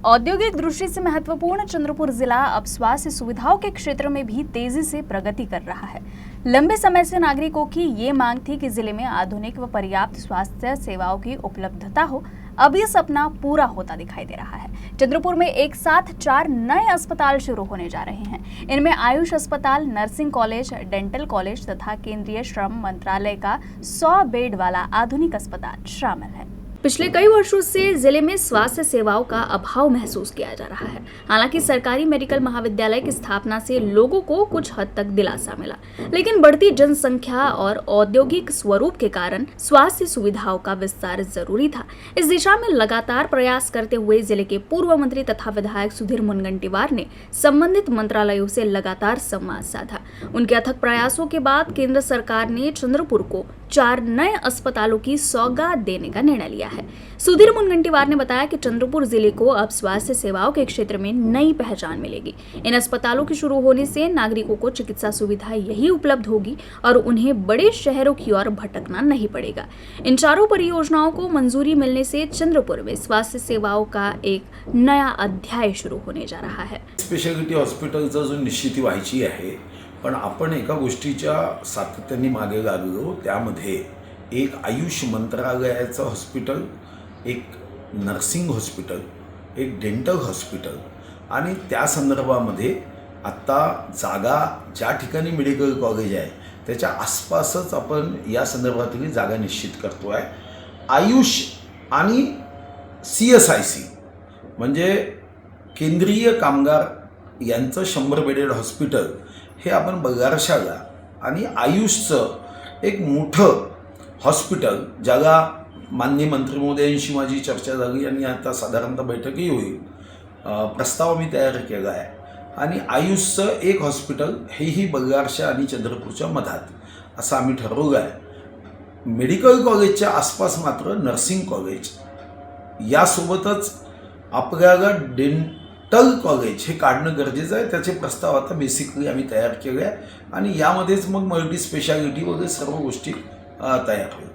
औद्योगिक दृष्टि से महत्वपूर्ण चंद्रपुर जिला अब स्वास्थ्य सुविधाओं के क्षेत्र में भी तेजी से प्रगति कर रहा है। लंबे समय से नागरिकों की ये मांग थी कि जिले में आधुनिक व पर्याप्त स्वास्थ्य सेवाओं की उपलब्धता हो। अब ये सपना पूरा होता दिखाई दे रहा है। चंद्रपुर में एक साथ 4 नए अस्पताल शुरू होने जा रहे हैं। इनमें आयुष अस्पताल, नर्सिंग कॉलेज, डेंटल कॉलेज तथा केंद्रीय श्रम मंत्रालय का 100 बेड वाला आधुनिक अस्पताल शामिल है। पिछले कई वर्षों से जिले में स्वास्थ्य सेवाओं का अभाव महसूस किया जा रहा है। हालांकि सरकारी मेडिकल महाविद्यालय की स्थापना से लोगों को कुछ हद तक दिलासा मिला, लेकिन बढ़ती जनसंख्या और औद्योगिक स्वरूप के कारण स्वास्थ्य सुविधाओं का विस्तार जरूरी था। इस दिशा में लगातार प्रयास करते हुए जिले के पूर्व मंत्री तथा विधायक सुधीर मुनगंटीवार ने संबंधित मंत्रालयों से लगातार संवाद साधा। उनके अथक प्रयासों के बाद केंद्र सरकार ने चंद्रपुर को 4 नए अस्पतालों की सौगात देने का निर्णय लिया है। सुधीर मुनगंटीवार ने बताया कि चंद्रपुर जिले को अब स्वास्थ्य सेवाओं के क्षेत्र में नई पहचान मिलेगी। इन अस्पतालों के शुरू होने से नागरिकों को चिकित्सा सुविधा यही उपलब्ध होगी और उन्हें बड़े शहरों की ओर भटकना नहीं पड़ेगा। इन चारों परियोजनाओं को मंजूरी मिलने से चंद्रपुर में स्वास्थ्य सेवाओं का एक नया अध्याय शुरू होने जा रहा है। स्पेशालिटी हॉस्पिटलचा जो निश्चिती व्हायची आहे, पण आपण एका गोष्टीच्या सातत्याने मागे लागलो। त्यामध्ये एक आयुष मंत्रालयाचं हॉस्पिटल, एक नर्सिंग हॉस्पिटल, एक डेंटल हॉस्पिटल आणि त्या संदर्भामध्ये आत्ता जागा ज्या ठिकाणी मेडिकल कॉलेज आहे त्याच्या आसपासच आपण या संदर्भातील जागा निश्चित करतो आहे। आयुष आणि CSIC म्हणजे केंद्रीय कामगार यांचं 100 बेडेड हॉस्पिटल हे आपण बगारशाला आणि आयुषचं एक मोठं हॉस्पिटल ज्याला माननीय मंत्री महोदयांशी माझी चर्चा झाली आणि आता साधारणतः बैठकही होईल, प्रस्ताव मी तयार केला आहे आणि आयुषचं एक हॉस्पिटल हेही बगारशा आणि चंद्रपूरच्या मधात असं आम्ही ठरवलं आहे। मेडिकल कॉलेजच्या आसपास मात्र नर्सिंग कॉलेज यासोबतच आपल्याला डेंटल कॉलेज हे काढणं गरजेचं आहे। त्याचे प्रस्ताव आता बेसिकली आम्ही तयार केले आहे आणि यामध्येच मग मल्टी स्पेशालिटी वगैरे सर्व गोष्टी तयार होईल।